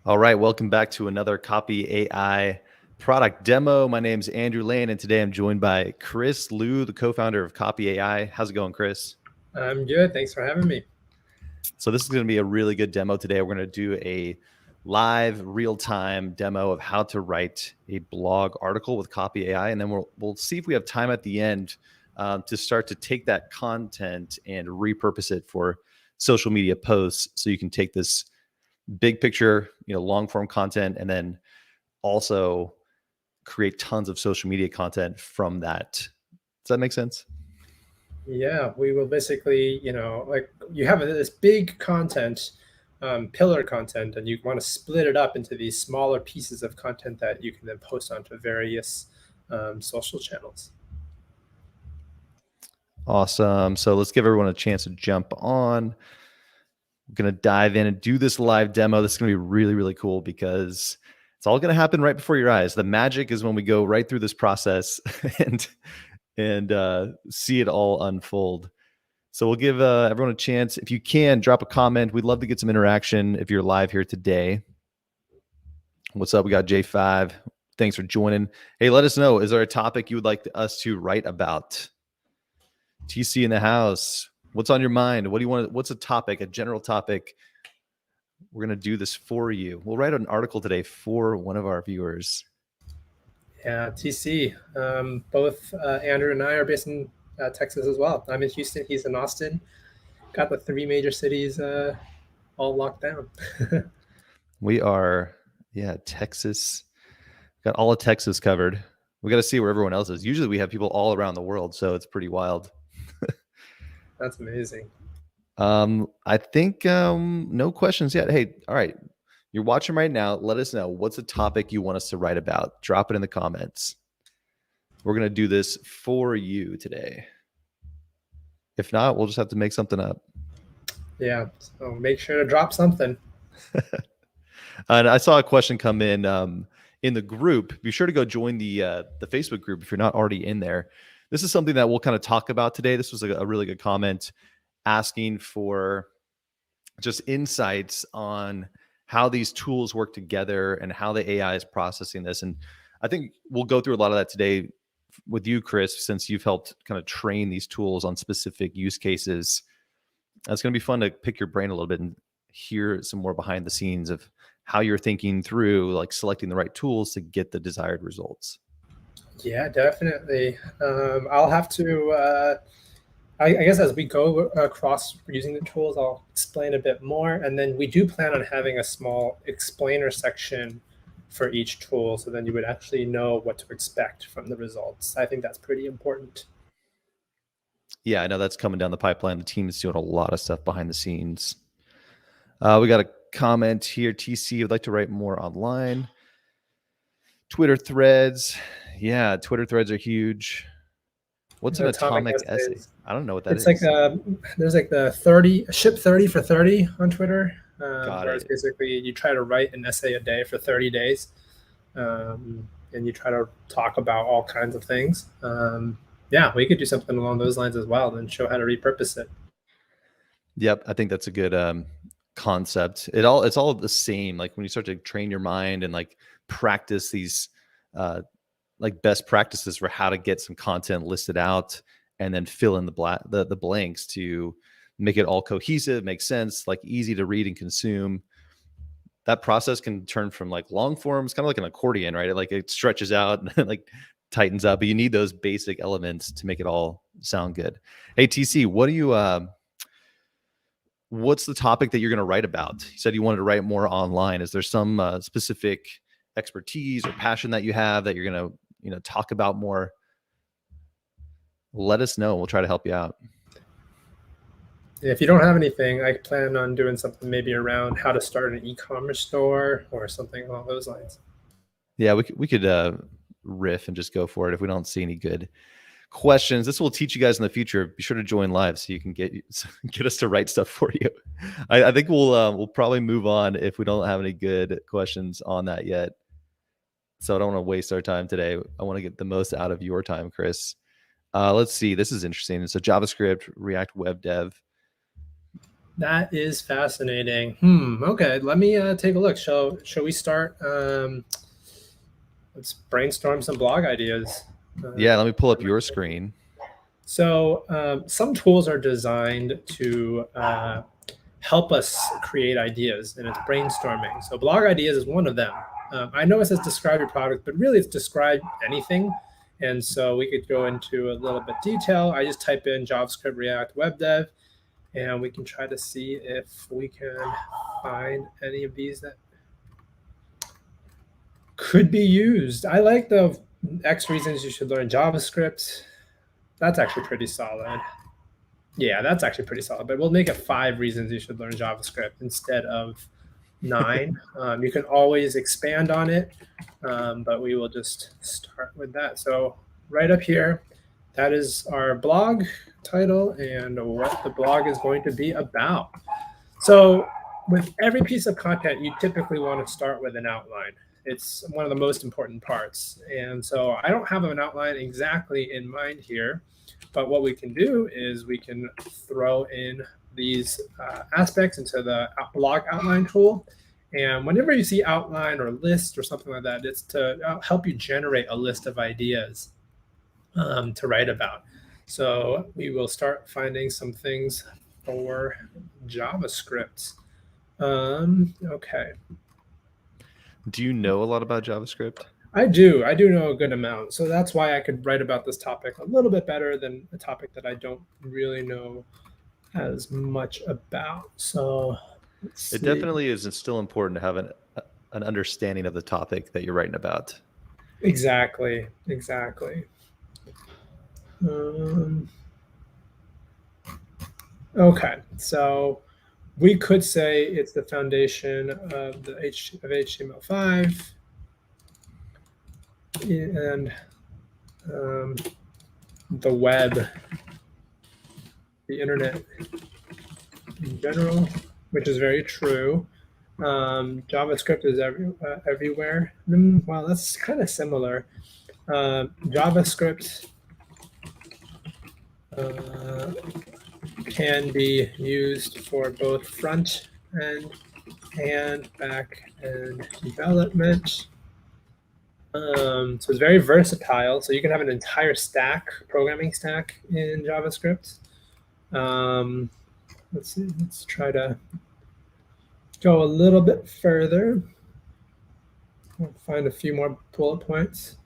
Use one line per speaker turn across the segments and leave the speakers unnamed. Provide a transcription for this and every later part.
All right, welcome back to another Copy AI product demo. My name's Andrew Lane, and today I'm joined by Chris Liu, the co-founder of Copy AI. How's it going, Chris?
I'm good. Thanks for having me.
So this is going to be a really good demo today. We're going to do a live, real-time demo of how to write a blog article with Copy AI, and then we'll see if we have time at the end to start to take that content and repurpose it for social media posts. So you can take this big picture, long form content, and then also create tons of social media content from that. Does that make sense?
Yeah, we will basically, like you have this big content, pillar content, and you want to split it up into these smaller pieces of content that you can then post onto various social channels.
Awesome. So let's give everyone a chance to jump on. We're going to dive in and do this live demo. This is going to be really, really cool because it's all going to happen right before your eyes. The magic is when we go right through this process and see it all unfold. So we'll give everyone a chance. If you can, drop a comment. We'd love to get some interaction if you're live here today. What's up? We got J5. Thanks for joining. Hey, let us know. Is there a topic you would like us to write about? TC in the house. What's on your mind? What do you want? What's a topic, a general topic? We're going to do this for you. We'll write an article today for one of our viewers.
Yeah, TC. Both Andrew and I are based in Texas as well. I'm in Houston. He's in Austin. Got the three major cities all locked down.
We are, Texas. Got all of Texas covered. We got to see where everyone else is. Usually we have people all around the world, so it's pretty wild.
That's amazing.
I think no questions yet. Hey, all right. You're watching right now. Let us know what's a topic you want us to write about. Drop it in the comments. We're going to do this for you today. If not, we'll just have to make something up.
Yeah, so make sure to drop something.
And I saw a question come in the group. Be sure to go join the Facebook group if you're not already in there. This is something that we'll kind of talk about today. This was a really good comment asking for just insights on how these tools work together and how the AI is processing this. And I think we'll go through a lot of that today with you, Chris, since you've helped kind of train these tools on specific use cases. It's going to be fun to pick your brain a little bit and hear some more behind the scenes of how you're thinking through, like selecting the right tools to get the desired results.
Yeah, definitely. I'll have to, I guess as we go across using the tools, I'll explain a bit more. And then we do plan on having a small explainer section for each tool. So then you would actually know what to expect from the results. I think that's pretty important.
Yeah, I know that's coming down the pipeline. The team is doing a lot of stuff behind the scenes. We got a comment here. TC would like to write more online. Twitter threads. Yeah, Twitter threads are huge. What's an atomic essay? I don't know what that is.
It's like there's like the 30 ship 30 for 30 on Twitter.
Got it.
Basically you try to write an essay a day for 30 days. And you try to talk about all kinds of things. Yeah, we could do something along those lines as well and show how to repurpose it.
Yep, I think that's a good concept. It's all the same. Like when you start to train your mind and like practice these like best practices for how to get some content listed out and then fill in the blanks to make it all cohesive, make sense, like easy to read and consume. That process can turn from like long forms, kind of like an accordion, right? It stretches out and like tightens up, but you need those basic elements to make it all sound good. Hey, TC, what's the topic that you're going to write about? You said you wanted to write more online. Is there some specific expertise or passion that you have that you're going to, talk about more? Let us know. We'll try to help you out.
If you don't have anything, I plan on doing something maybe around how to start an e-commerce store or something along those lines.
Yeah, we could riff and just go for it if we don't see any good questions. This will teach you guys in the future. Be sure to join live so you can get us to write stuff for you. I think we'll probably move on if we don't have any good questions on that yet. So I don't want to waste our time today. I want to get the most out of your time, Chris. Let's see. This is interesting. So JavaScript, React Web Dev.
That is fascinating. Okay, let me take a look. Shall we start? Let's brainstorm some blog ideas.
Yeah, let me pull up your screen.
So some tools are designed to help us create ideas, and it's brainstorming. So blog ideas is one of them. I know it says describe your product, but really it's describe anything. And so we could go into a little bit detail. I just type in JavaScript, React, Web Dev, and we can try to see if we can find any of these that could be used. I like the X reasons you should learn JavaScript. That's actually pretty solid. Yeah, that's actually pretty solid, but we'll make it 5 reasons you should learn JavaScript instead of 9. You can always expand on it, but we will just start with that. So right up here, that is our blog title and what the blog is going to be about. So with every piece of content, you typically want to start with an outline. It's one of the most important parts. And so I don't have an outline exactly in mind here, but what we can do is we can throw in these aspects into the blog outline tool. And whenever you see outline or list or something like that, it's to help you generate a list of ideas to write about. So we will start finding some things for JavaScript. Okay.
Do you know a lot about JavaScript?
I do know a good amount. So that's why I could write about this topic a little bit better than a topic that I don't really know as much about. So
it definitely is still important to have an understanding of the topic that you're writing about.
Exactly. Okay, so we could say it's the foundation of HTML5 and the web, the internet in general, which is very true. JavaScript is everywhere. Well, that's kind of similar. JavaScript can be used for both front end and back end development. So it's very versatile. So you can have an entire stack, programming stack in JavaScript. Let's see, let's try to go a little bit further. I'll find a few more bullet points.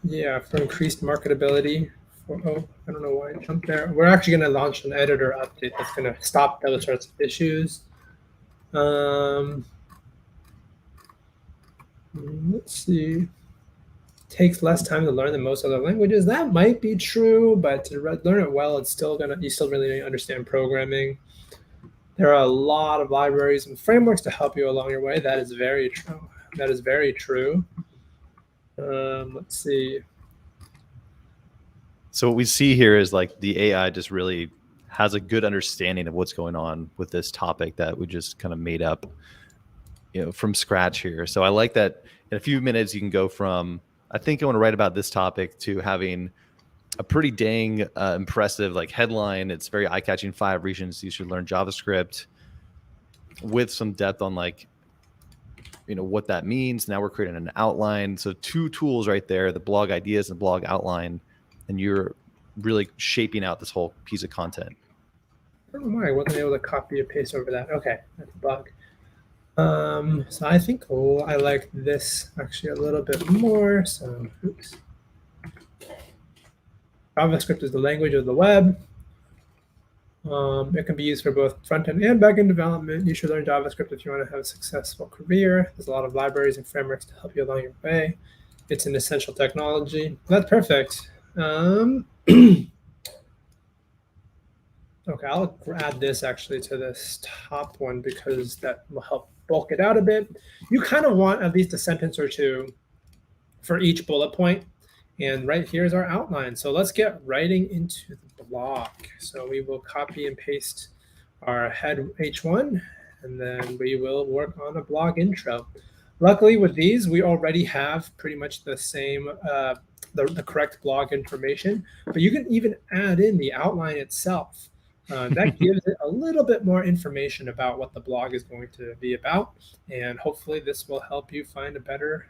Yeah, for increased marketability. I don't know why I jumped there. We're actually going to launch an editor update that's going to stop those sorts of issues. Let's see. Takes less time to learn than most other languages. That might be true, but to learn it well, you still really understand programming. There are a lot of libraries and frameworks to help you along your way. That is very true. Let's see.
So what we see here is like the AI just really has a good understanding of what's going on with this topic that we just kind of made up, from scratch here. So I like that in a few minutes you can go from, I think I want to write about this topic, to having a pretty dang impressive headline. It's very eye-catching. 5 reasons you should learn JavaScript, with some depth on what that means. Now we're creating an outline. So 2 tools right there, the blog ideas and blog outline, and you're really shaping out this whole piece of content.
I don't know why I wasn't able to copy and paste over that. Okay, that's a bug. So I think I like this actually a little bit more. So, oops. JavaScript is the language of the web. It can be used for both front-end and back-end development. You should learn JavaScript if you want to have a successful career. There's a lot of libraries and frameworks to help you along your way. It's an essential technology. That's perfect. Okay, I'll add this actually to this top one because that will help bulk it out a bit. You kind of want at least a sentence or 2 for each bullet point. And right here is our outline. So let's get writing into the blog. So we will copy and paste our head H1, and then we will work on a blog intro. Luckily with these, we already have pretty much the same the correct blog information, but you can even add in the outline itself. That gives it a little bit more information about what the blog is going to be about, and hopefully this will help you find a better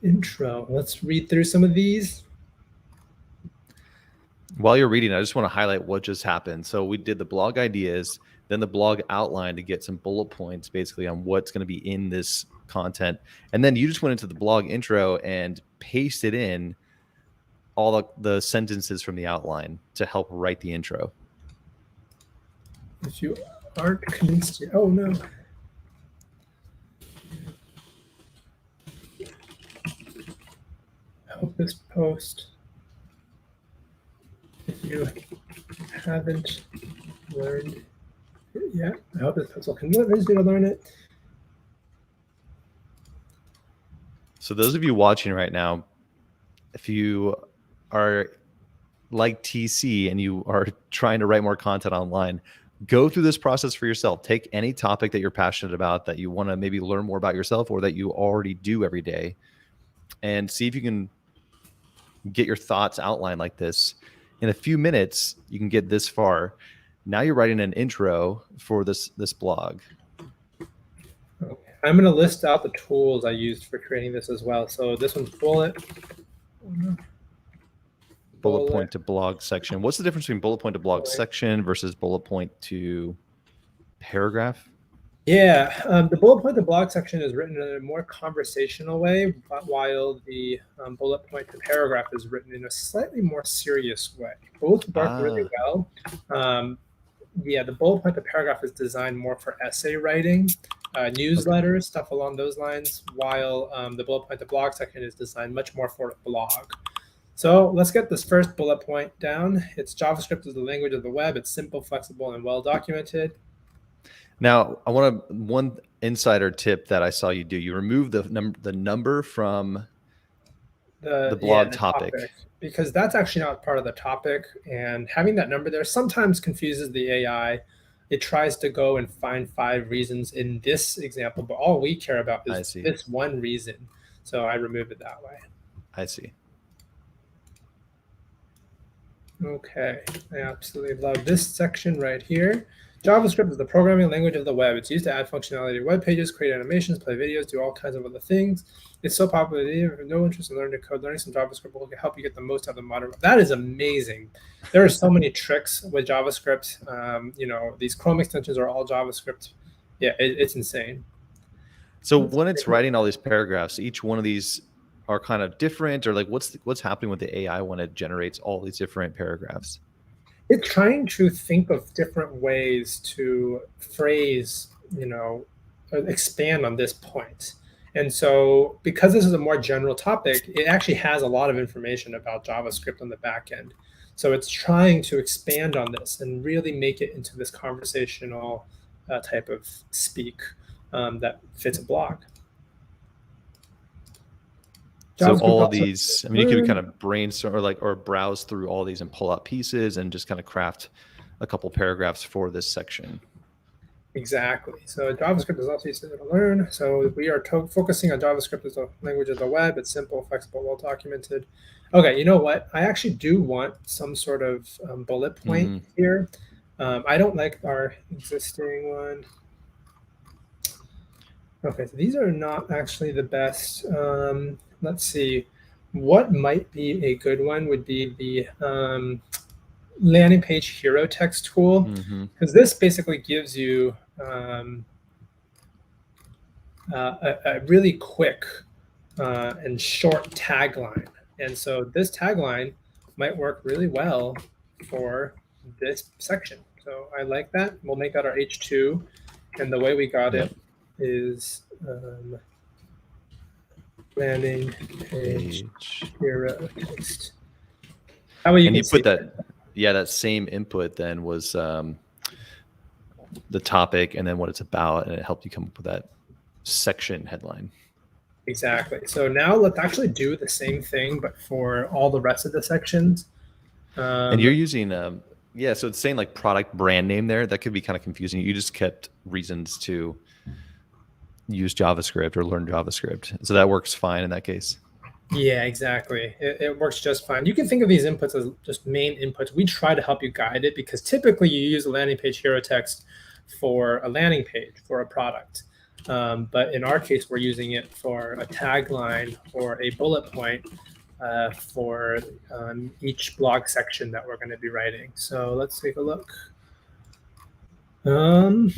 intro. Let's read through some of these.
While you're reading, I just want to highlight what just happened. So we did the blog ideas, then the blog outline to get some bullet points basically on what's going to be in this content. And then you just went into the blog intro and pasted in all the sentences from the outline to help write the intro.
If you aren't convinced yet, oh no. I hope this post, if you haven't learned it yet, I hope this post will convince you to learn it.
So those of you watching right now, if you are like TC and you are trying to write more content online, go through this process for yourself. Take any topic that you're passionate about, that you want to maybe learn more about yourself, or that you already do every day, and see if you can get your thoughts outlined like this. In a few minutes, you can get this far. Now you're writing an intro for this blog.
Okay. I'm going to list out the tools I used for creating this as well. So this one's bullet
point to blog section. What's the difference between bullet point to blog section versus bullet point to paragraph?
Yeah, the bullet point to blog section is written in a more conversational way, while the bullet point to paragraph is written in a slightly more serious way. Both work really well. Yeah, the bullet point to paragraph is designed more for essay writing, newsletters, stuff along those lines, while the bullet point to blog section is designed much more for a blog. So let's get this first bullet point down. It's JavaScript is the language of the web. It's simple, flexible, and well documented.
Now, I want one insider tip that I saw you do. You remove the number from the blog topic,
because that's actually not part of the topic. And having that number there sometimes confuses the AI. It tries to go and find 5 reasons in this example, but all we care about is this one reason. So I remove it that way.
I see.
Okay, I absolutely love this section right here. JavaScript is the programming language of the web. It's used to add functionality to web pages, create animations, play videos, do all kinds of other things. It's so popular that even if you have no interest in learning to code, learning some JavaScript will help you get the most out of the modern web. That is amazing. There are so many tricks with JavaScript. These Chrome extensions are all JavaScript. Yeah, it's insane.
So when it's writing all these paragraphs, each one of these are kind of different, or like what's happening with the AI when it generates all these different paragraphs?
It's trying to think of different ways to phrase, expand on this point. And so because this is a more general topic, it actually has a lot of information about JavaScript on the back end. So it's trying to expand on this and really make it into this conversational type of speak that fits a blog.
So all of these, I mean, you could kind of brainstorm or browse through all these and pull out pieces and just kind of craft a couple paragraphs for this section.
Exactly. So JavaScript is also easy to learn. So we are focusing on JavaScript as the language of the web. It's simple, flexible, well documented. Okay, you know what? I actually do want some sort of bullet point here. I don't like our existing one. Okay, so these are not actually the best. Let's see. What might be a good one would be the landing page hero text tool, because this basically gives you a really quick and short tagline. And so this tagline might work really well for this section. So I like that. We'll make that our H2. And the way we got it is landing page hero text. How about you
put that? Yeah, that same input then was the topic and then what it's about, and it helped you come up with that section headline.
Exactly. So now let's actually do the same thing, but for all the rest of the sections.
And you're using, so it's saying like product brand name there. That could be kind of confusing. You just kept reasons to use JavaScript or learn JavaScript. So that works fine in that case.
Yeah, exactly. It works just fine. You can think of these inputs as just main inputs. We try to help you guide it because typically you use a landing page hero text for a landing page for a product. But in our case, we're using it for a tagline or a bullet point for each blog section that we're going to be writing. So let's take a look. I'm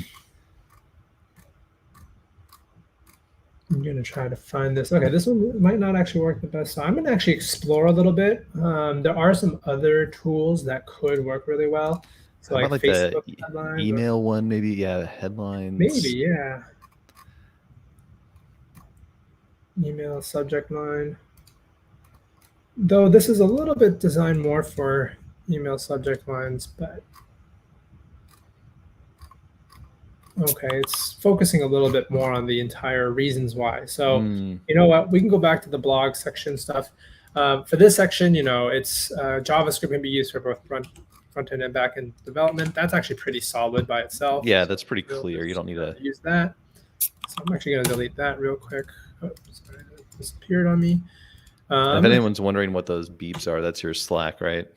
going to try to find this. Okay, this one might not actually work the best. So I'm going to actually explore a little bit. There are some other tools that could work really well. So
How
like
about like
Facebook
the
headlines.
email one, maybe? Yeah, headlines.
Maybe, yeah. Email subject line. Though this is a little bit designed more for email subject lines, but okay, it's focusing a little bit more on the entire reasons why. So you know what, we can go back to the blog section stuff. For this section, it's JavaScript can be used for both front end and back end development. That's actually pretty solid by itself.
Yeah, that's pretty clear. You don't need to
use that. So I'm actually going to delete that real quick. Oh, sorry, it disappeared on me.
If anyone's wondering what those beeps are, that's your Slack, right?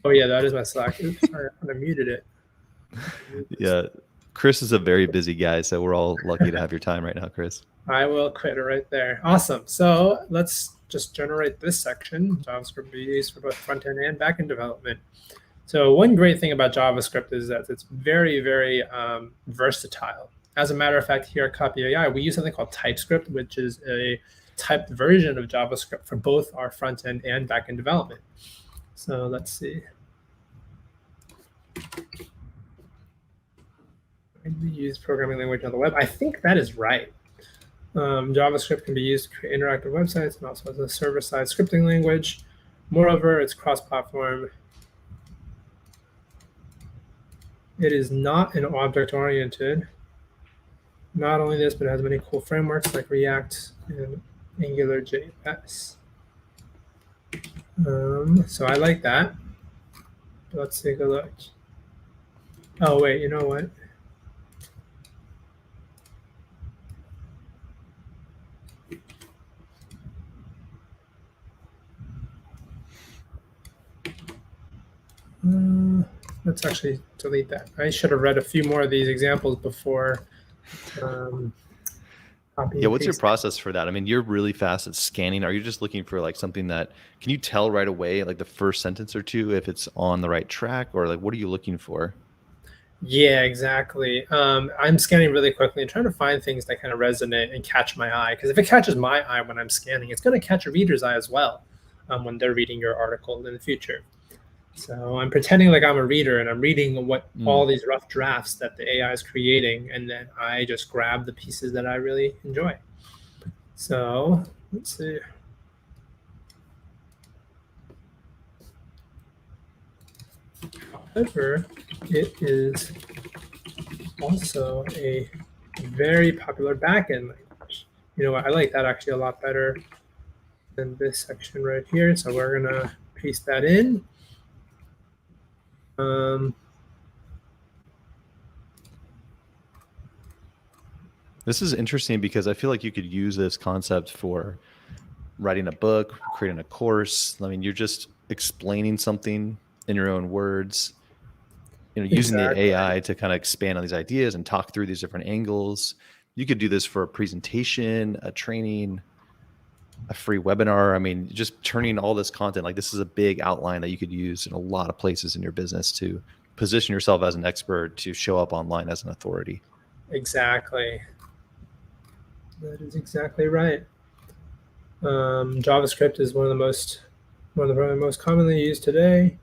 Oh yeah, that is my Slack. Oops, sorry, I muted it.
Yeah, Chris is a very busy guy, so we're all lucky to have your time right now, Chris.
I will quit it right there. Awesome. So let's just generate this section. JavaScript be used for both front end and back end development. So one great thing about JavaScript is that it's very, very versatile. As a matter of fact, here at CopyAI, we use something called TypeScript, which is a typed version of JavaScript for both our front end and back end development. So let's see. We use programming language on the web. I think that is right. JavaScript can be used to create interactive websites and also as a server-side scripting language. Moreover, it's cross-platform. It is not an object-oriented. Not only this, but it has many cool frameworks like React and AngularJS. So I like that. Let's take a look. Oh, wait, you know what? Let's actually delete that. I should have read a few more of these examples before.
Yeah, what's your process for that? I mean, you're really fast at scanning. Are you just looking for like something that, can you tell right away, like the first sentence or two, if it's on the right track, or like what are you looking for?
Yeah, exactly. I'm scanning really quickly and trying to find things that kind of resonate and catch my eye. Because if it catches my eye when I'm scanning, it's going to catch a reader's eye as well when they're reading your article in the future. So I'm pretending like I'm a reader and I'm reading what all these rough drafts that the AI is creating, and then I just grab the pieces that I really enjoy. So let's see. However, it is also a very popular backend language. You know what? I like that actually a lot better than this section right here. So we're gonna paste that in.
This is interesting because I feel like you could use this concept for writing a book, creating a course. I mean, you're just explaining something in your own words, using the AI to kind of expand on these ideas and talk through these different angles. You could do this for a presentation, a training, a free webinar. I mean, just turning all this content, like this is a big outline that you could use in a lot of places in your business to position yourself as an expert, to show up online as an authority.
Exactly. That is exactly right. JavaScript is one of the most commonly used today.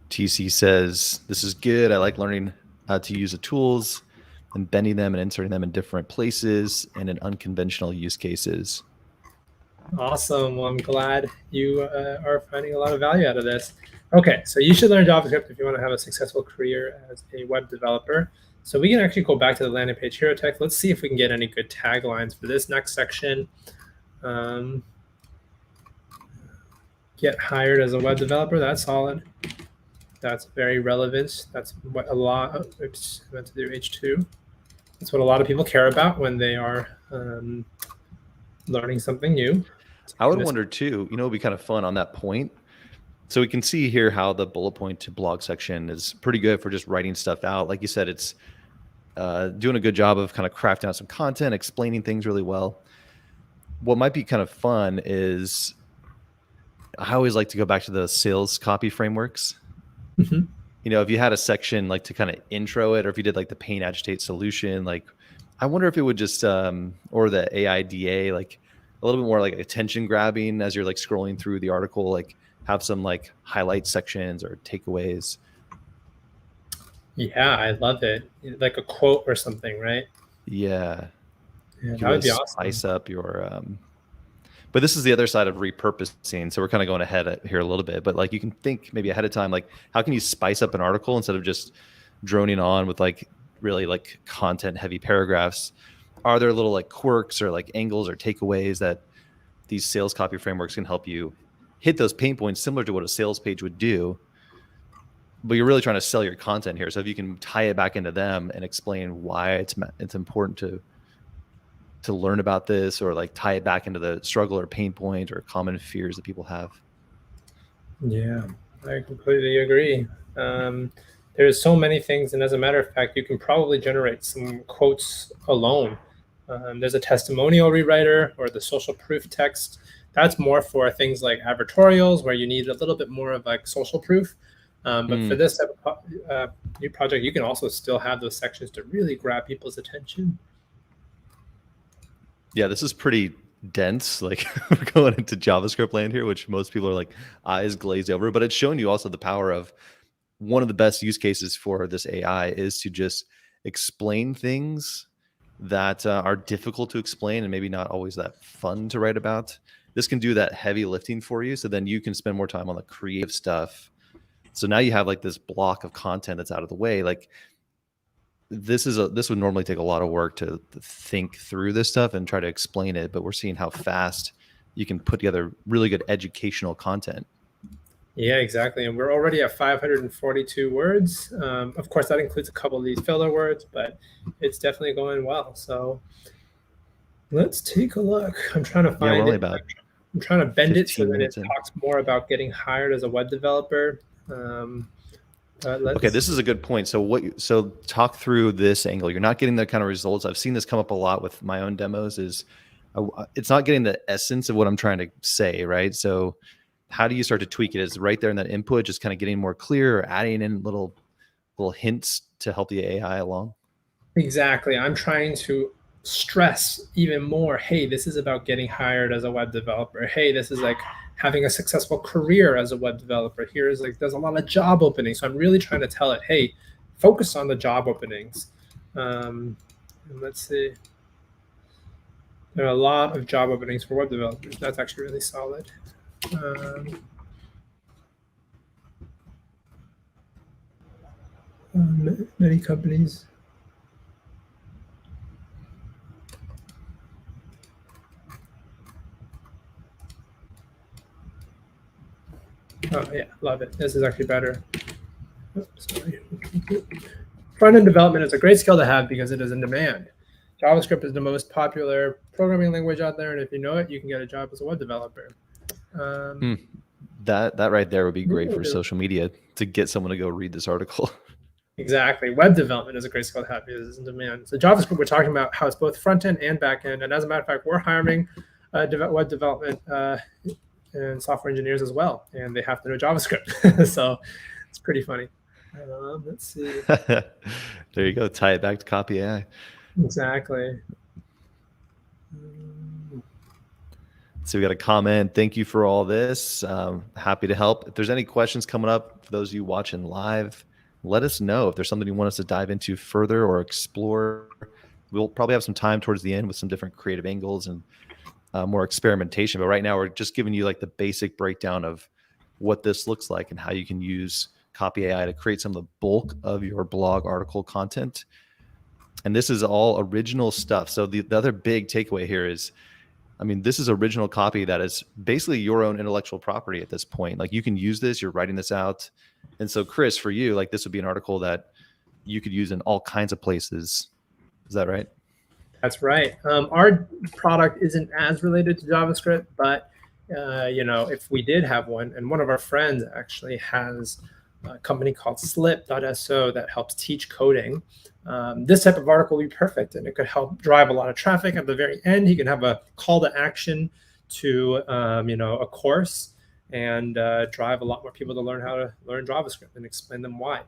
TC says, this is good. I like learning how to use the tools and bending them and inserting them in different places and in unconventional use cases.
Awesome. Well, I'm glad you are finding a lot of value out of this. Okay, so you should learn JavaScript if you want to have a successful career as a web developer. So we can actually go back to the landing page hero text. Let's see if we can get any good taglines for this next section. Get hired as a web developer. That's solid. That's very relevant. That's what a lot. Oops, I meant to do H2. That's what a lot of people care about when they are learning something new.
I would wonder too, it'd be kind of fun on that point. So we can see here how the bullet point to blog section is pretty good for just writing stuff out. Like you said, it's doing a good job of kind of crafting out some content, explaining things really well. What might be kind of fun is I always like to go back to the sales copy frameworks.
Mm-hmm.
If you had a section like to kind of intro it, or if you did like the pain agitate solution, like I wonder if it would just, or the AIDA, like a little bit more like attention grabbing as you're like scrolling through the article, like have some like highlight sections or takeaways.
Yeah, I love it. Like a quote or something, right?
Yeah.
Yeah, that would be awesome.
Spice up your, but this is the other side of repurposing. So we're kind of going ahead here a little bit, but like you can think maybe ahead of time, like how can you spice up an article instead of just droning on with like really like content heavy paragraphs? Are there little like quirks or like angles or takeaways that these sales copy frameworks can help you hit those pain points similar to what a sales page would do? But you're really trying to sell your content here. So if you can tie it back into them and explain why it's important to learn about this, or like tie it back into the struggle or pain point or common fears that people have.
Yeah, I completely agree. There's so many things. And as a matter of fact, you can probably generate some quotes alone. There's a testimonial rewriter or the social proof text. That's more for things like advertorials where you need a little bit more of like social proof. But for this type of new project, you can also still have those sections to really grab people's attention.
Yeah, this is pretty dense. Like we're going into JavaScript land here, which most people are like eyes glazed over, but it's showing you also the power of one of the best use cases for this AI is to just explain things that are difficult to explain and maybe not always that fun to write about. This can do that heavy lifting for you. So then you can spend more time on the creative stuff. So now you have like this block of content that's out of the way. Like this would normally take a lot of work to think through this stuff and try to explain it, but we're seeing how fast you can put together really good educational content.
Yeah, exactly. And we're already at 542 words. Of course, that includes a couple of these filler words, but it's definitely going well. So let's take a look. I'm trying to find it. I'm trying to bend it so that it talks more about getting hired as a web developer.
Okay, this is a good point. So talk through this angle. You're not getting the kind of results. I've seen this come up a lot with my own demos. It's not getting the essence of what I'm trying to say, right? So how do you start to tweak it? Is right there in that input just kind of getting more clear, or adding in little hints to help the AI along?
Exactly. I'm trying to stress even more, hey, this is about getting hired as a web developer. Hey, this is like having a successful career as a web developer. Here's like, there's a lot of job openings. So I'm really trying to tell it, hey, focus on the job openings. And let's see. There are a lot of job openings for web developers. That's actually really solid. Many companies. Oh yeah, love it. This is actually better. Oops, sorry. Front-end development is a great skill to have because it is in demand. JavaScript is the most popular programming language out there, and if you know it, you can get a job as a web developer.
That right there would be great for social media to get someone to go read this article.
Exactly. Web development is a great skill to have because it's in demand. So JavaScript, we're talking about how it's both front-end and back-end. And as a matter of fact, we're hiring web development and software engineers as well, and they have to know JavaScript. So it's pretty funny. Let's see.
There you go. Tie it back to CopyAI.
Exactly.
So we got a comment. Thank you for all this. Happy to help. If there's any questions coming up for those of you watching live, let us know. If there's something you want us to dive into further or explore, we'll probably have some time towards the end with some different creative angles and more experimentation. But right now we're just giving you like the basic breakdown of what this looks like and how you can use CopyAI to create some of the bulk of your blog article content. And this is all original stuff. So the other big takeaway here is, I mean, this is original copy that is basically your own intellectual property at this point. Like you can use this, you're writing this out. And so Chris, for you, like this would be an article that you could use in all kinds of places. Is that right?
That's right. Our product isn't as related to JavaScript, but if we did have one, and one of our friends actually has a company called slip.so that helps teach coding. This type of article would be perfect, and it could help drive a lot of traffic. At the very end, he can have a call to action to a course, and drive a lot more people to learn how to learn JavaScript and explain them why.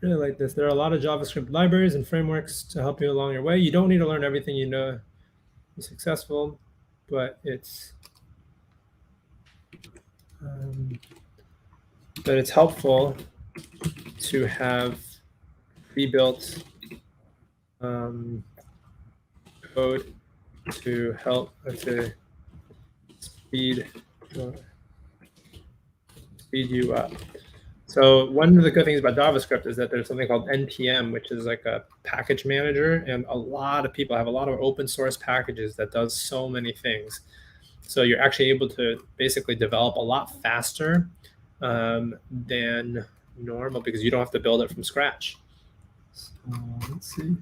Really like this. There are a lot of JavaScript libraries and frameworks to help you along your way. You don't need to learn everything you know to be successful, but it's helpful to have pre-built code to help to speed you up. So one of the good things about JavaScript is that there's something called NPM, which is like a package manager, and a lot of people have a lot of open source packages that does so many things. So you're actually able to basically develop a lot faster than normal because you don't have to build it from scratch. So let's see.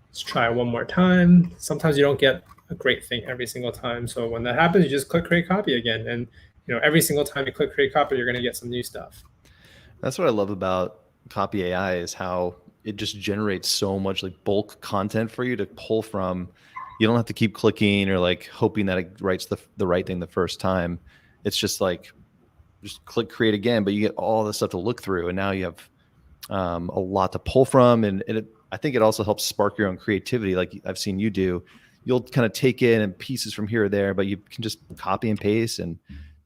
Let's try one more time. Sometimes you don't get a great thing every single time. So when that happens, you just click create copy again. And every single time you click create copy, you're going to get some new stuff.
That's what I love about CopyAI is how it just generates so much like bulk content for you to pull from. You don't have to keep clicking or like hoping that it writes the right thing the first time. It's just like, just click create again, but you get all this stuff to look through, and now you have a lot to pull from. And I think it also helps spark your own creativity. Like I've seen you do, you'll kind of take in and pieces from here or there, but you can just copy and paste and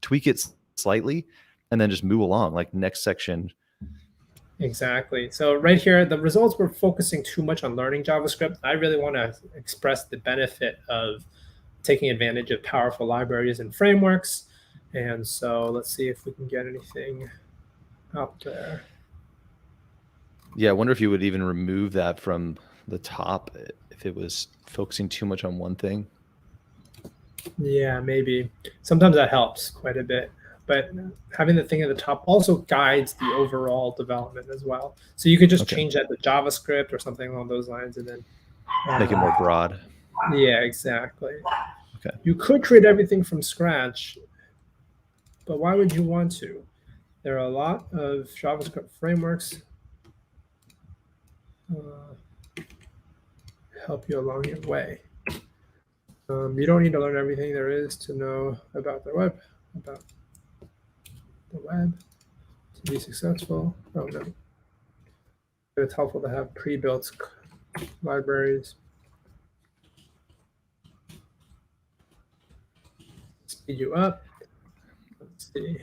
tweak it slightly and then just move along, like next section.
Exactly. So right here, the results were focusing too much on learning JavaScript. I really want to express the benefit of taking advantage of powerful libraries and frameworks. And so let's see if we can get anything up there.
Yeah, I wonder if you would even remove that from the top if it was focusing too much on one thing.
Yeah, maybe. Sometimes that helps quite a bit. But having the thing at the top also guides the overall development as well. So you could just change that to JavaScript or something along those lines, and then
make it more broad.
Yeah, exactly.
Okay.
You could create everything from scratch, but why would you want to? There are a lot of JavaScript frameworks help you along your way. You don't need to learn everything there is to know about the web, to be successful. Oh no. But it's helpful to have pre-built libraries. Speed you up. Let's see.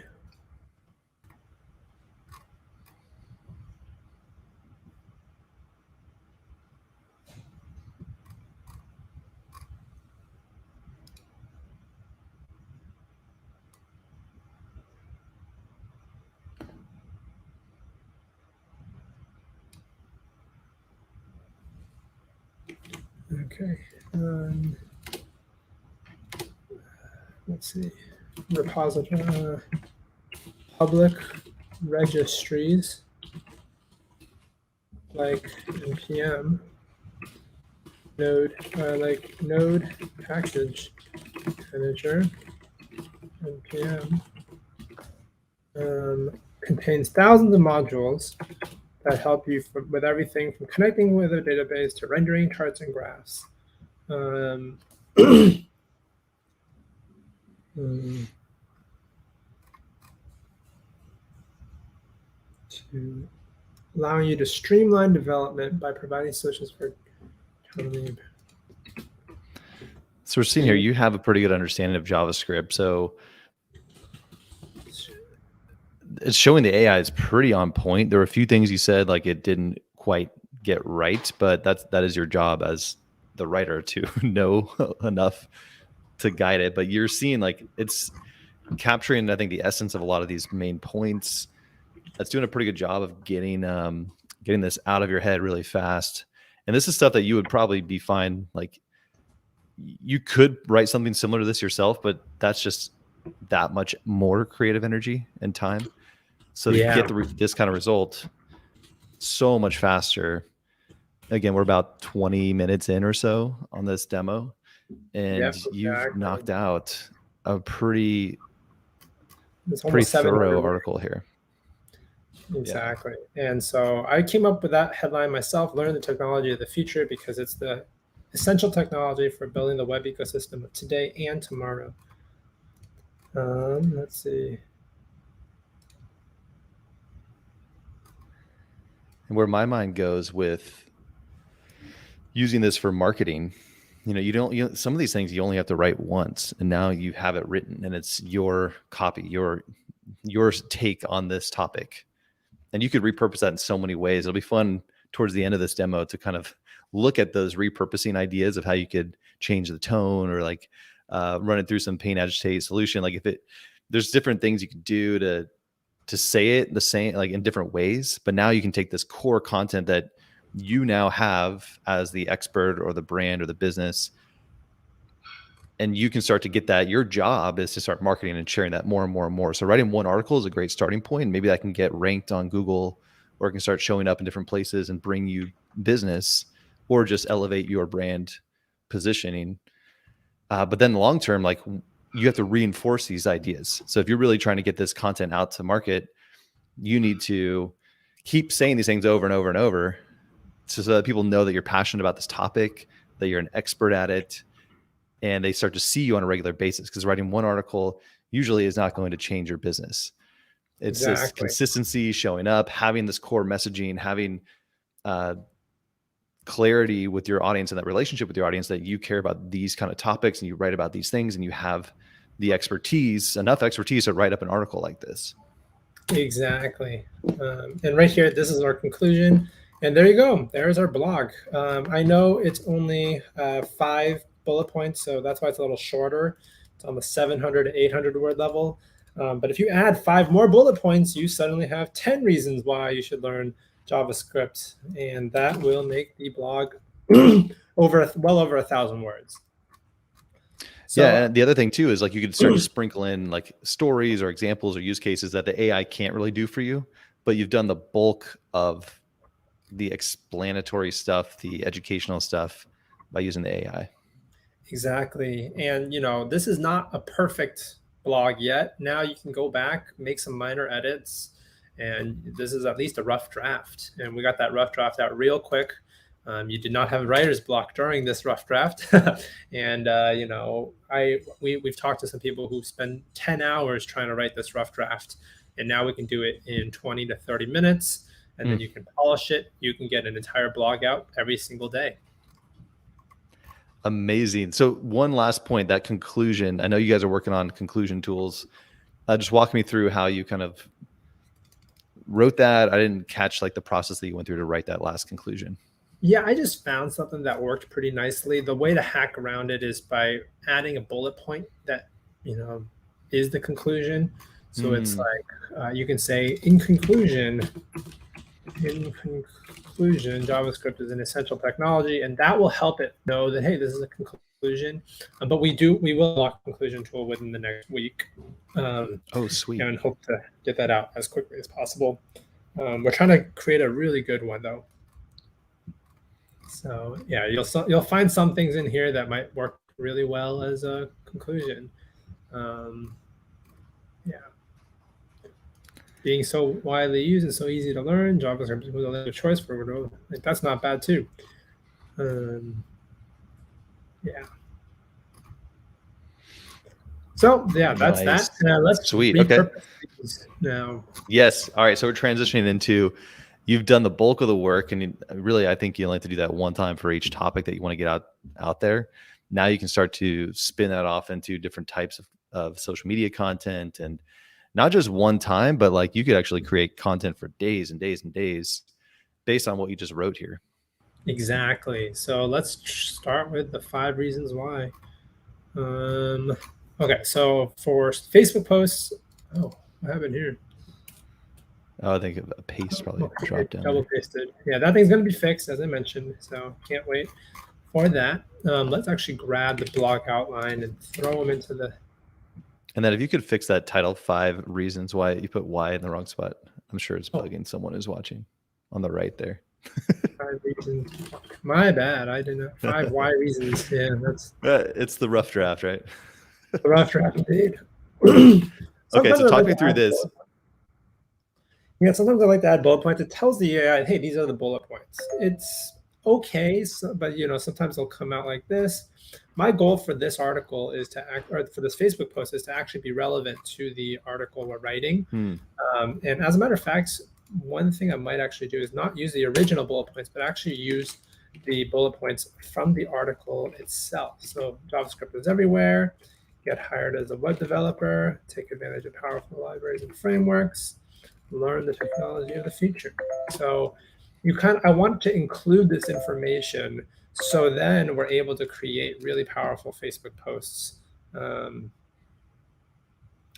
Okay. Let's see. Repository, public registries like npm, node package manager, npm contains thousands of modules that help you with everything from connecting with a database to rendering charts and graphs. To allowing you to streamline development by providing solutions for autonomy.
So we're seeing here, you have a pretty good understanding of JavaScript. So it's showing the AI is pretty on point. There were a few things you said like it didn't quite get right, but that is your job as the writer to know enough to guide it. But you're seeing like it's capturing, I think, the essence of a lot of these main points. That's doing a pretty good job of getting this out of your head really fast. And this is stuff that you would probably be fine. Like you could write something similar to this yourself, but that's just that much more creative energy and time. So to get this kind of result so much faster, again, we're about 20 minutes in or so on this demo, and you've knocked out a pretty thorough article here.
Exactly. Yeah. And so I came up with that headline myself, learn the technology of the future, because it's the essential technology for building the web ecosystem of today and tomorrow. Let's see.
And where my mind goes with using this for marketing, some of these things you only have to write once, and now you have it written and it's your copy, your take on this topic. And you could repurpose that in so many ways. It'll be fun towards the end of this demo to kind of look at those repurposing ideas of how you could change the tone, or like run it through some pain agitate solution. Like there's different things you can do to say it the same, like in different ways. But now you can take this core content that you now have as the expert or the brand or the business, and you can start to get that. Your job is to start marketing and sharing that more and more and more. So writing one article is a great starting point. Maybe that can get ranked on Google, or it can start showing up in different places and bring you business, or just elevate your brand positioning. But then long term, like, you have to reinforce these ideas. So if you're really trying to get this content out to market, you need to keep saying these things over and over and over, so that people know that you're passionate about this topic, that you're an expert at it, and they start to see you on a regular basis. Because writing one article usually is not going to change your business. It's this consistency, showing up, having this core messaging, having clarity with your audience, and that relationship with your audience, that you care about these kind of topics and you write about these things, and you have the expertise, enough expertise to write up an article like this.
Exactly. And right here, this is our conclusion. And there you go. There's our blog. I know it's only 5 bullet points, so that's why it's a little shorter. It's on the 700 to 800 word level. But if you add 5 more bullet points, you suddenly have 10 reasons why you should learn JavaScript, and that will make the blog well over 1,000 words.
So, yeah, and the other thing too is, like, you could start to sprinkle in like stories or examples or use cases that the AI can't really do for you, but you've done the bulk of the explanatory stuff, the educational stuff, by using the AI.
Exactly. And this is not a perfect blog yet. Now you can go back, make some minor edits, and this is at least a rough draft. And we got that rough draft out real quick. You did not have writer's block during this rough draft. And we've talked to some people who spend 10 hours trying to write this rough draft, and now we can do it in 20 to 30 minutes. And then you can polish it. You can get an entire blog out every single day.
Amazing. So one last point, that conclusion, I know you guys are working on conclusion tools. Just walk me through how you kind of wrote that. I didn't catch like the process that you went through to write that last conclusion.
Yeah, I just found something that worked pretty nicely. The way to hack around it is by adding a bullet point that, is the conclusion. So it's like, you can say, in conclusion, JavaScript is an essential technology, and that will help it know that, hey, this is a conclusion. But we will lock a conclusion tool within the next week.
Oh, sweet.
And hope to get that out as quickly as possible. We're trying to create a really good one, though. So yeah, you'll find some things in here that might work really well as a conclusion. Yeah. Being so widely used and so easy to learn, JavaScript was a choice for it. Like, that's not bad too. Yeah. So yeah, that's nice. That. Let's
sweet. Okay.
Now.
Yes. All right. So we're transitioning into, you've done the bulk of the work, and really, I think you only have to do that one time for each topic that you want to get out there. Now you can start to spin that off into different types of social media content, and not just one time, but like you could actually create content for days and days and days based on what you just wrote here.
Exactly. So let's start with the 5 reasons why. Okay. So for Facebook posts, what happened here?
Oh, I think a paste probably dropped down.
Double pasted. Yeah, that thing's going to be fixed, as I mentioned. So can't wait for that. Let's actually grab the blog outline and throw them into the.
And then if you could fix that title, 5 reasons why you put Y in the wrong spot. I'm sure it's bugging someone who's watching on the right there.
5 reasons. My bad. I didn't know. 5 why reasons. Yeah, that's
It's the rough draft, right?
the rough draft indeed.
Okay, so talk me through this.
Yeah, sometimes I like to add bullet points. It tells the AI, hey, these are the bullet points. It's okay, but sometimes they'll come out like this. My goal for this article is to or for this Facebook post is to actually be relevant to the article we're writing. And as a matter of fact, one thing I might actually do is not use the original bullet points, but actually use the bullet points from the article itself. So JavaScript is everywhere. Get hired as a web developer. Take advantage of powerful libraries and frameworks. Learn the technology of the future. So I want to include this information so then we're able to create really powerful Facebook posts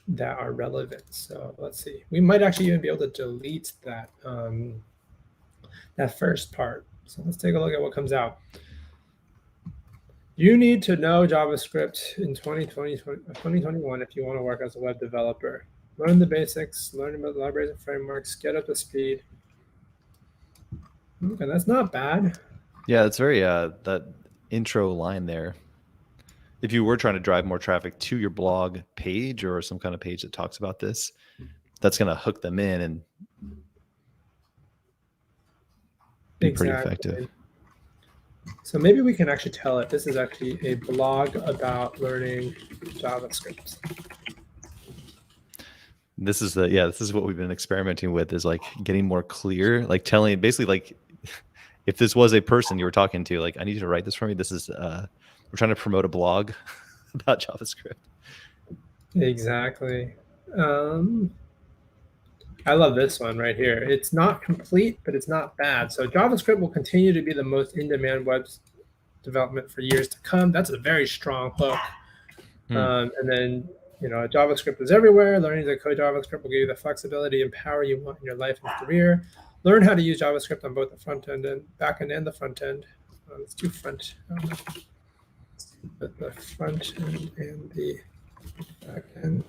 that are relevant. So let's see. We might actually even be able to delete that that first part. So let's take a look at what comes out. You need to know JavaScript in 2021 if you want to work as a web developer. Learn the basics, learn about libraries and frameworks, get up to speed. Okay, that's not bad.
Yeah, it's very that intro line there. If you were trying to drive more traffic to your blog page or some kind of page that talks about this, that's going to hook them in and be pretty effective.
So maybe we can actually tell it this is actually a blog about learning JavaScript.
This is what we've been experimenting with, is like getting more clear, like telling basically like if this was a person you were talking to, like, I need you to write this for me. This is we're trying to promote a blog about JavaScript.
Exactly. I love this one right here. It's not complete, but it's not bad. So JavaScript will continue to be the most in-demand web development for years to come. That's a very strong hook. And then, JavaScript is everywhere. Learning to code JavaScript will give you the flexibility and power you want in your life and career. Learn how to use JavaScript on both the front end and back end and the front end. Let's do front. The front end and the back end.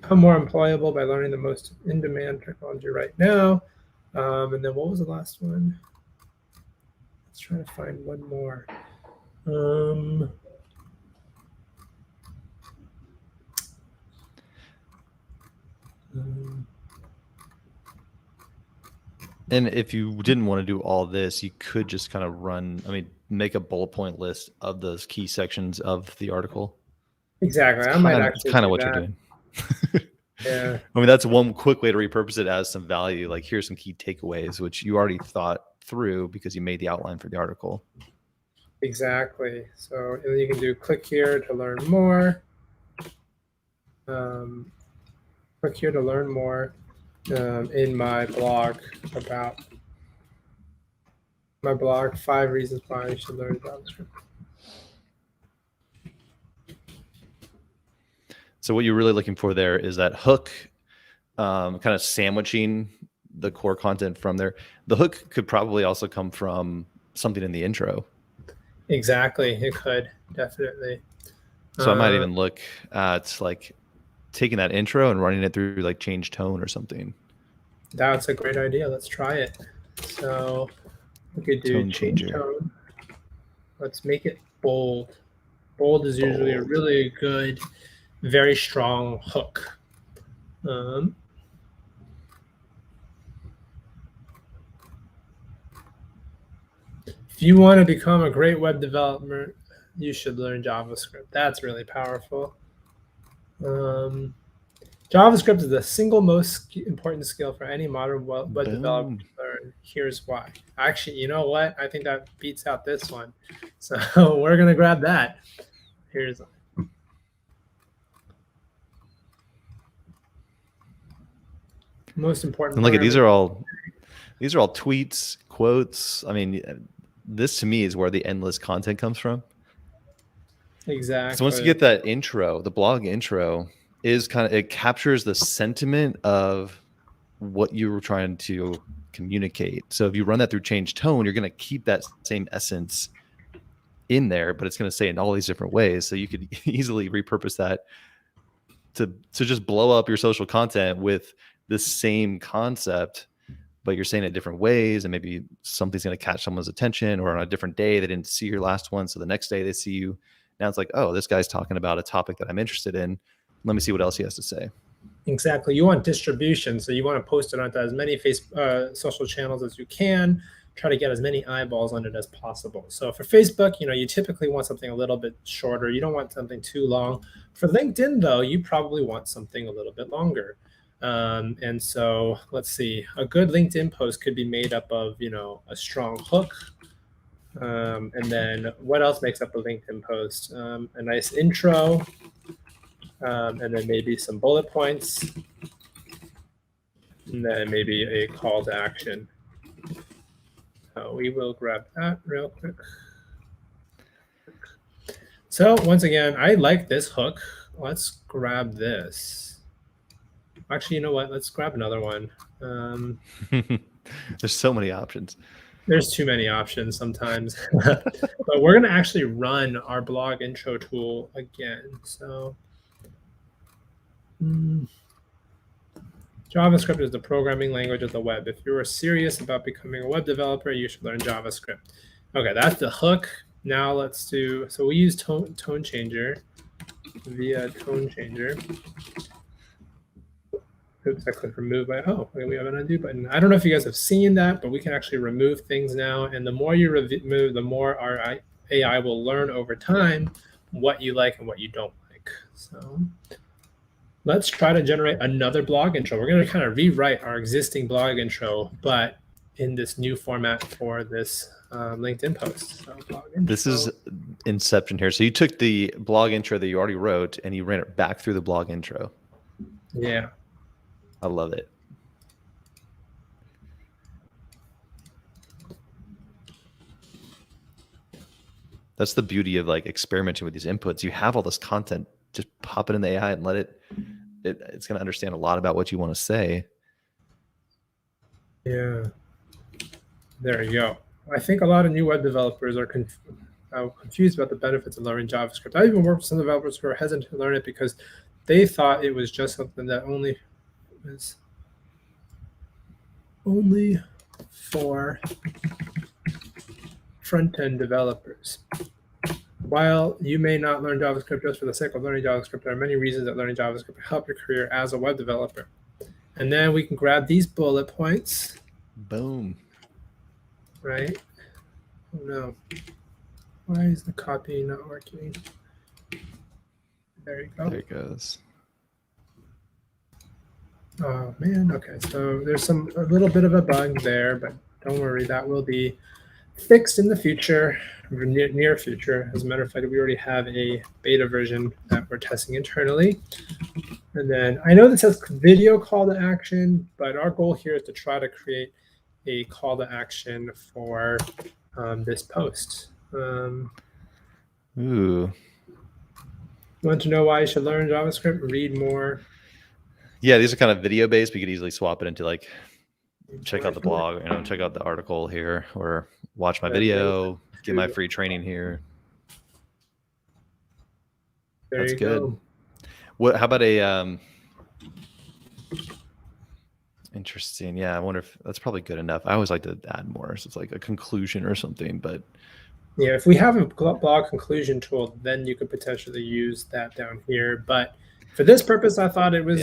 Become more employable by learning the most in-demand technology right now. And then what was the last one? Let's try to find one more.
And if you didn't want to do all this, you could just kind of make a bullet point list of those key sections of the article.
Exactly.
It's kind of what you're doing.
Yeah.
I mean, that's one quick way to repurpose it as some value. Like, here's some key takeaways, which you already thought through because you made the outline for the article.
Exactly. So you can do click here to learn more. Click here to learn more in my blog about 5 reasons why you should learn JavaScript.
So what you're really looking for there is that hook, kind of sandwiching the core content from there. The hook could probably also come from something in the intro.
Exactly, it could, definitely.
So I might even look at like taking that intro and running it through like change tone or something.
That's a great idea. Let's try it. So we could do change tone. Let's make it bold. Bold is usually a really good, very strong hook. If you want to become a great web developer, you should learn JavaScript. That's really powerful. JavaScript is the single most important skill for any modern web developer to learn. Here's why. Actually, you know what? I think that beats out this one. So we're going to grab that. Here's most important.
And look at these are all tweets, quotes. I mean, this to me is where the endless content comes from.
Exactly.
So once you get that intro, the blog intro is it captures the sentiment of what you were trying to communicate. So if you run that through change tone, you're going to keep that same essence in there, but it's going to say in all these different ways. So you could easily repurpose that to just blow up your social content with the same concept, but you're saying it different ways, and maybe something's going to catch someone's attention, or on a different day they didn't see your last one, so the next day they see you. Now it's like, oh, this guy's talking about a topic that I'm interested in. Let me see what else he has to say.
Exactly. You want distribution, so you want to post it onto as many social channels as you can. Try to get as many eyeballs on it as possible. So for Facebook, you typically want something a little bit shorter. You don't want something too long. For LinkedIn, though, you probably want something a little bit longer. And so let's see, a good LinkedIn post could be made up of, a strong hook. And then what else makes up a LinkedIn post? A nice intro, and then maybe some bullet points, and then maybe a call to action. We will grab that real quick. So once again, I like this hook. Let's grab this. Actually, you know what? Let's grab another one.
There's so many options.
There's too many options sometimes. But we're going to actually run our blog intro tool again. So JavaScript is the programming language of the web. If you are serious about becoming a web developer, you should learn JavaScript. Okay, that's the hook. Now let's do, so we use tone changer via tone changer. Oops, I clicked remove by, we have an undo button. I don't know if you guys have seen that, but we can actually remove things now. And the more you remove, the more our AI will learn over time what you like and what you don't like. So let's try to generate another blog intro. We're going to kind of rewrite our existing blog intro, but in this new format for this LinkedIn post. So
this is Inception here. So you took the blog intro that you already wrote and you ran it back through the blog intro.
Yeah.
I love it. That's the beauty of like experimenting with these inputs. You have all this content, just pop it in the AI and let it's going to understand a lot about what you want to say.
Yeah. There you go. I think a lot of new web developers are confused about the benefits of learning JavaScript. I even worked with some developers who are hesitant to learn it because they thought it was just something that only for front-end developers. While you may not learn JavaScript just for the sake of learning JavaScript, there are many reasons that learning JavaScript will help your career as a web developer. And then we can grab these bullet points.
Boom.
Right? Oh no. Why is the copy not working? There you go.
There it goes.
Oh man, okay, so there's a little bit of a bug there, but don't worry, that will be fixed in the future, near future. As a matter of fact, we already have a beta version that we're testing internally. And then I know this says video call to action, but our goal here is to try to create a call to action for this post.
Ooh.
You want to know why you should learn JavaScript? Read more.
Yeah, these are kind of video based. We could easily swap it into like, check out the blog, check out the article here, or watch my video, get my free training here. That's good.
Go.
What? How about a interesting? Yeah, I wonder if that's probably good enough. I always like to add more, so it's like a conclusion or something. But
yeah, if we have a blog conclusion tool, then you could potentially use that down here. But for this purpose, I thought it was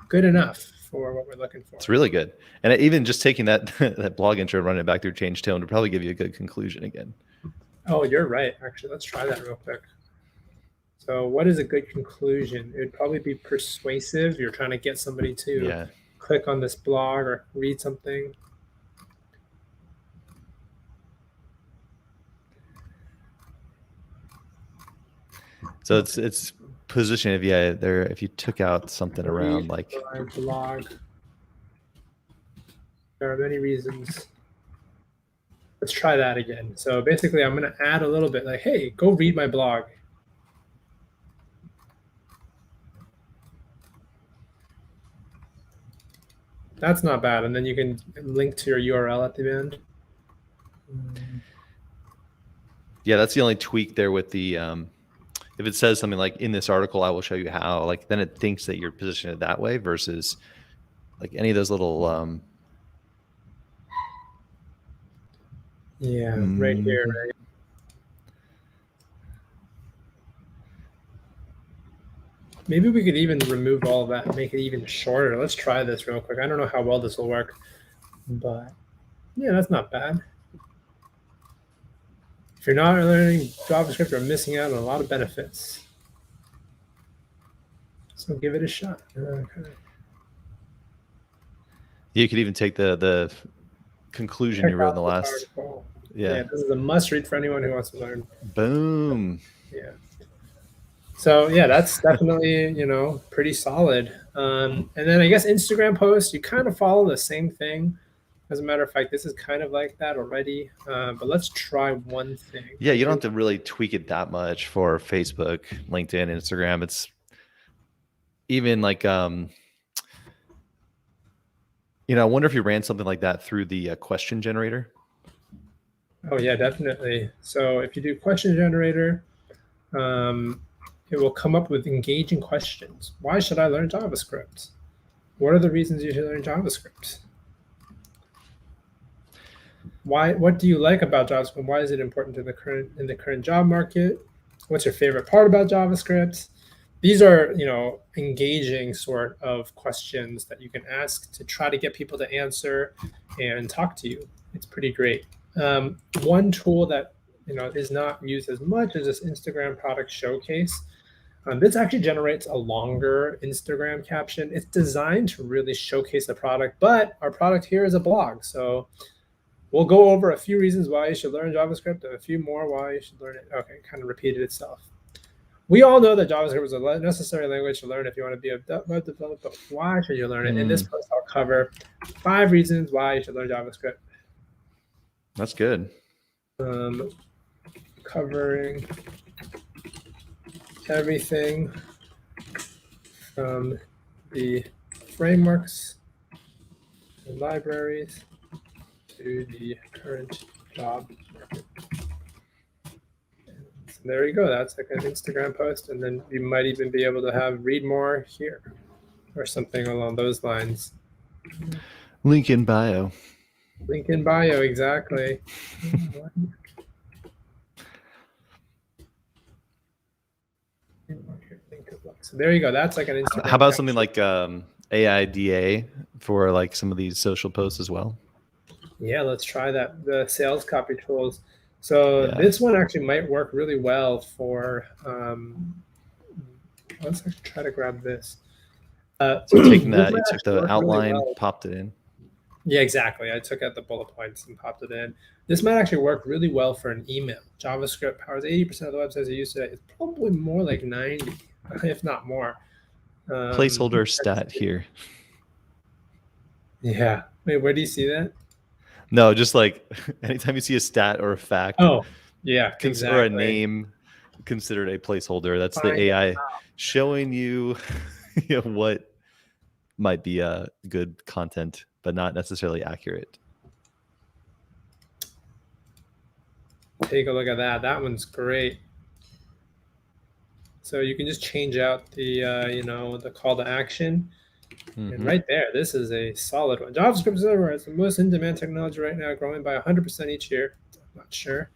good enough for what we're looking for.
It's really good. And even just taking that that blog intro and running it back through change tone would probably give you a good conclusion again.
Oh, you're right. Actually, let's try that real quick. So what is a good conclusion? It would probably be persuasive. You're trying to get somebody to click on this blog or read something.
So it's position if you took out something around like
blog. There are many reasons. Let's try that again. So basically I'm going to add a little bit like, hey, go read my blog. That's not bad. And then you can link to your URL at the end.
Yeah, that's the only tweak there with the if it says something like in this article, I will show you how, like then it thinks that you're positioned that way versus like any of those little
Yeah, right here.
mhm.
Right? Maybe we could even remove all of that and make it even shorter. Let's try this real quick. I don't know how well this will work, but yeah, that's not bad. If you're not learning JavaScript, you're missing out on a lot of benefits. So give it a shot. Okay.
You could even take the conclusion
Check
you wrote in
out
the
this
last.
article.
Yeah.
Yeah, this is a must read for anyone who wants to learn.
Boom.
Yeah. So yeah, that's definitely, pretty solid. And then I guess Instagram posts, you kind of follow the same thing. As a matter of fact, this is kind of like that already. But let's try one thing.
Yeah, you don't have to really tweak it that much for Facebook, LinkedIn, Instagram. It's even like I wonder if you ran something like that through the question generator.
Oh yeah, definitely. So if you do question generator, it will come up with engaging questions. Why should I learn JavaScript? What are the reasons you should learn JavaScript? What do you like about JavaScript? Why is it important in the current job market? What's your favorite part about JavaScript? These are, engaging sort of questions that you can ask to try to get people to answer and talk to you. It's pretty great. One tool that is not used as much is this Instagram product showcase. This actually generates a longer Instagram caption. It's designed to really showcase the product, but our product here is a blog. So we'll go over a few reasons why you should learn JavaScript and a few more why you should learn it. Okay, kind of repeated itself. We all know that JavaScript is a necessary language to learn if you want to be a web developer, but why should you learn it? In this post, I'll cover 5 reasons why you should learn JavaScript.
That's good.
Covering everything from the frameworks and libraries to the current job market. So there you go. That's like an Instagram post, and then you might even be able to have read more here or something along those lines.
Link in bio.
Link in bio, exactly. So there you go. That's like an Instagram.
How about something like AIDA for like some of these social posts as well?
Yeah, let's try that. The sales copy tools. So this one actually might work really well for. Let's actually try to grab this.
So taking that, you took the outline, really popped it in.
Yeah, exactly. I took out the bullet points and popped it in. This might actually work really well for an email. JavaScript powers 80% of the websites I use today. It's probably more like 90, if not more.
Placeholder stat here.
Yeah. Wait, where do you see that?
No, just like anytime you see a stat or a fact.
Oh, yeah, exactly.
Or a name considered a placeholder. That's the AI showing you, what might be good content, but not necessarily accurate.
Take a look at that. That one's great. So you can just change out the, the call to action. And right there, this is a solid one. JavaScript is everywhere. It's the most in-demand technology right now, growing by 100% each year. I'm not sure.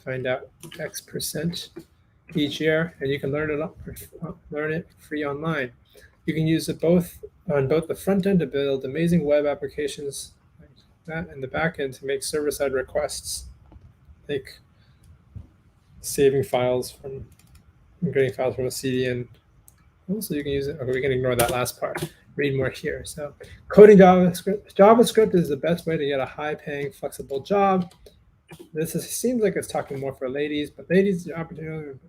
Find out X% each year, and you can learn it free online. You can use it on both the front end to build amazing web applications like that, and the back end to make server-side requests, like saving files from getting files from a CDN. Also, you can use it. Okay, we can ignore that last part. Read more here. So, coding JavaScript. JavaScript is the best way to get a high-paying, flexible job. Seems like it's talking more for ladies, but ladies, the opportunity.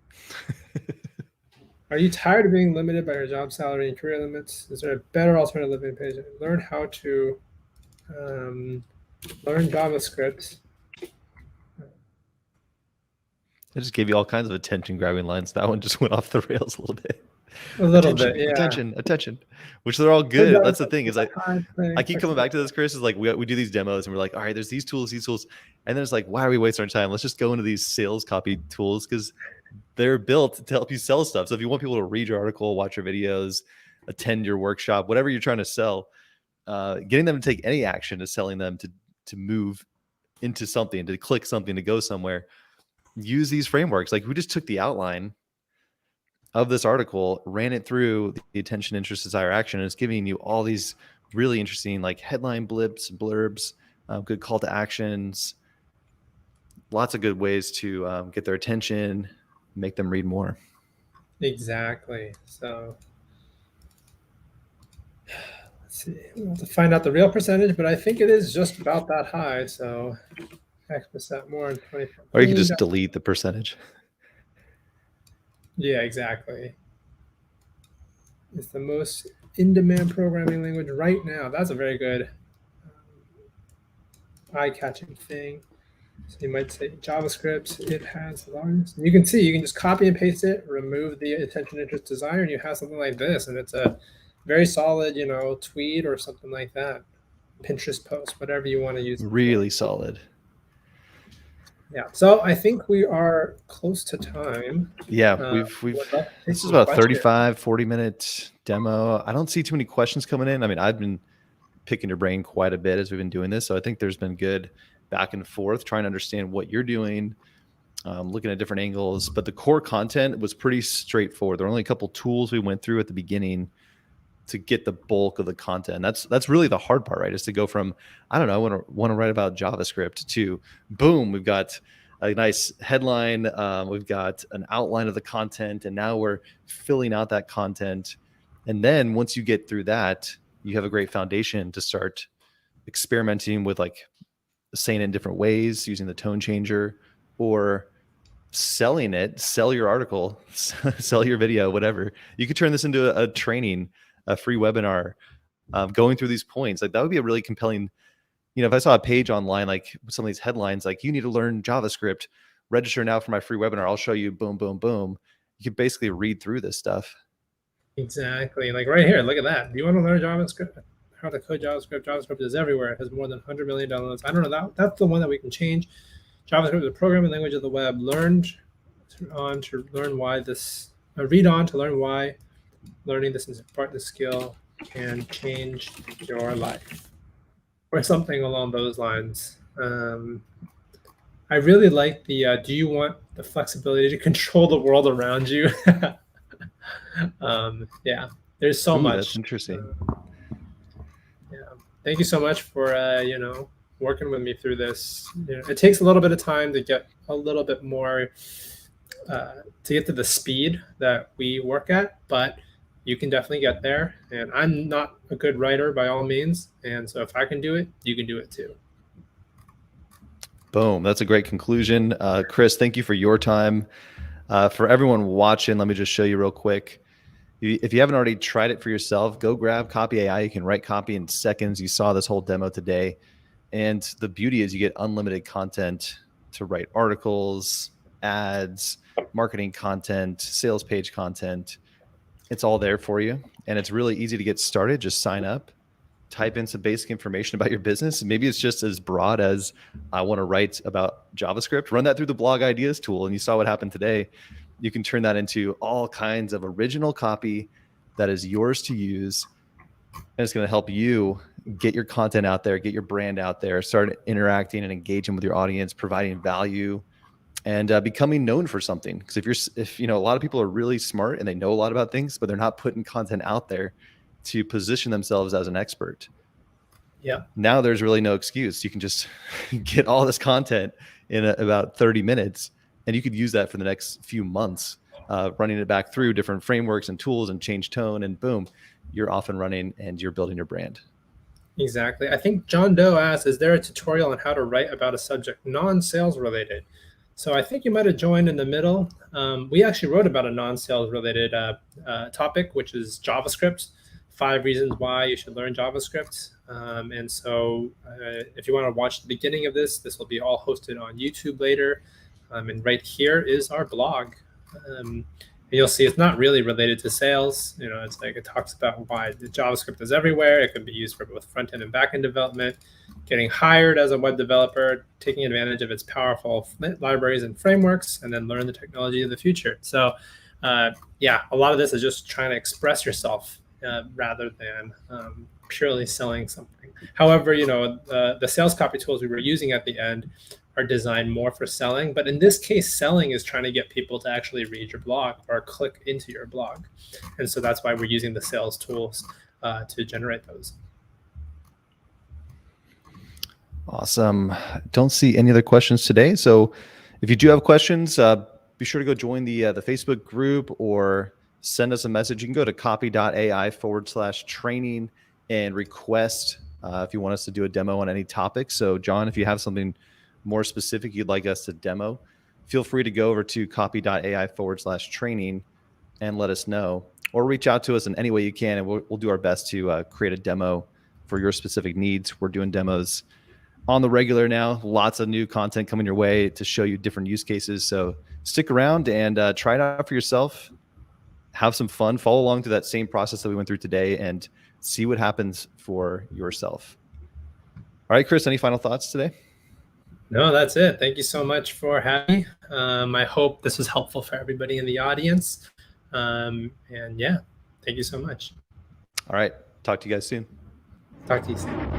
Are you tired of being limited by your job salary and career limits? Is there a better alternative living page? Learn how to learn JavaScript.
I just gave you all kinds of attention-grabbing lines. That one just went off the rails a little bit.
A little bit, yeah.
Attention. Which they're all good. That's the thing. Is I keep coming back to this, Chris. Is like we do these demos and we're like, all right, there's these tools, and then it's like, why are we wasting our time? Let's just go into these sales copy tools because they're built to help you sell stuff. So if you want people to read your article, watch your videos, attend your workshop, whatever you're trying to sell, getting them to take any action is selling them to move into something, to click something, to go somewhere. Use these frameworks. Like we just took the outline of this article, ran it through the attention, interest, desire, action, and it's giving you all these really interesting like headline blips, blurbs, good call to actions, lots of good ways to get their attention, make them read more.
Exactly. So let's see. We'll have to find out the real percentage, but I think it is just about that high. So X% more in 2014.
Or you can just delete the percentage.
Yeah, exactly. It's the most in-demand programming language right now. That's a very good eye-catching thing. So you might say JavaScript, it has the largest. You can see, you can just copy and paste it, remove the attention, interest, desire, and you have something like this. And it's a very solid, tweet or something like that. Pinterest post, whatever you want to use.
Really solid.
Yeah. So I think we are close to time.
Yeah, this is about a 35, 40-minute demo. I don't see too many questions coming in. I mean, I've been picking your brain quite a bit as we've been doing this. So I think there's been good back and forth, trying to understand what you're doing, looking at different angles. But the core content was pretty straightforward. There were only a couple tools we went through at the beginning to get the bulk of the content. That's really the hard part, right? Is to go from, I don't know, I want to write about JavaScript to boom, we've got a nice headline, we've got an outline of the content, and now we're filling out that content. And then once you get through that, you have a great foundation to start experimenting with, like saying it in different ways, using the tone changer, or selling it, sell your article, sell your video, whatever. You could turn this into a training, a free webinar, going through these points. Like that would be a really compelling, if I saw a page online, like some of these headlines, like you need to learn JavaScript, register now for my free webinar. I'll show you boom, boom, boom. You can basically read through this stuff.
Exactly. Like right here, look at that. Do you want to learn JavaScript? How to code JavaScript? JavaScript is everywhere. It has more than 100 million downloads. I don't know. That's the one that we can change. JavaScript is the programming language of the web. Read on to learn why learning this is important skill can change your life, or something along those lines. I really like the do you want the flexibility to control the world around you? Yeah, there's so much.
That's interesting.
Yeah, thank you so much for working with me through this. It takes a little bit of time to get a little bit more to get to the speed that we work at, but you can definitely get there. And I'm not a good writer by all means, and so if I can do it, you can do it too.
Boom. That's a great conclusion. Chris, thank you for your time. For everyone watching, let me just show you real quick. If you haven't already tried it for yourself, go grab CopyAI. You can write copy in seconds. You saw this whole demo today. And the beauty is you get unlimited content to write articles, ads, marketing content, sales page content. It's all there for you. And it's really easy to get started. Just sign up, type in some basic information about your business. Maybe it's just as broad as I want to write about JavaScript. Run that through the blog ideas tool. And you saw what happened today. You can turn that into all kinds of original copy that is yours to use. And it's going to help you get your content out there, get your brand out there, start interacting and engaging with your audience, providing value, and becoming known for something. Because if a lot of people are really smart and they know a lot about things, but they're not putting content out there to position themselves as an expert.
Yeah.
Now there's really no excuse. You can just get all this content in about 30 minutes, and you could use that for the next few months, running it back through different frameworks and tools and change tone, and boom, you're off and running and you're building your brand.
Exactly. I think John Doe asked, is there a tutorial on how to write about a subject non-sales related? So I think you might have joined in the middle. We actually wrote about a non-sales related topic, which is JavaScript, 5 reasons why you should learn JavaScript. And so if you want to watch the beginning of this will be all hosted on YouTube later. And right here is our blog. You'll see it's not really related to sales. It's like it talks about why the JavaScript is everywhere. It can be used for both front-end and back-end development, getting hired as a web developer, taking advantage of its powerful libraries and frameworks, and then learn the technology of the future. So yeah, a lot of this is just trying to express yourself rather than purely selling something. However, the sales copy tools we were using at the end are designed more for selling. But in this case, selling is trying to get people to actually read your blog or click into your blog. And so that's why we're using the sales tools to generate those.
Awesome. Don't see any other questions today. So if you do have questions, be sure to go join the Facebook group or send us a message. You can go to copy.ai/training and request if you want us to do a demo on any topic. So John, if you have something more specific you'd like us to demo, feel free to go over to copy.ai/training and let us know, or reach out to us in any way you can, and we'll do our best to create a demo for your specific needs. We're doing demos on the regular now. Lots of new content coming your way to show you different use cases. So stick around and try it out for yourself. Have some fun. Follow along to that same process that we went through today and see what happens for yourself. All right, Chris, any final thoughts today?
No, that's it. Thank you so much for having me. I hope this was helpful for everybody in the audience. And yeah, thank you so much.
All right. Talk to you guys soon.
Talk to you soon.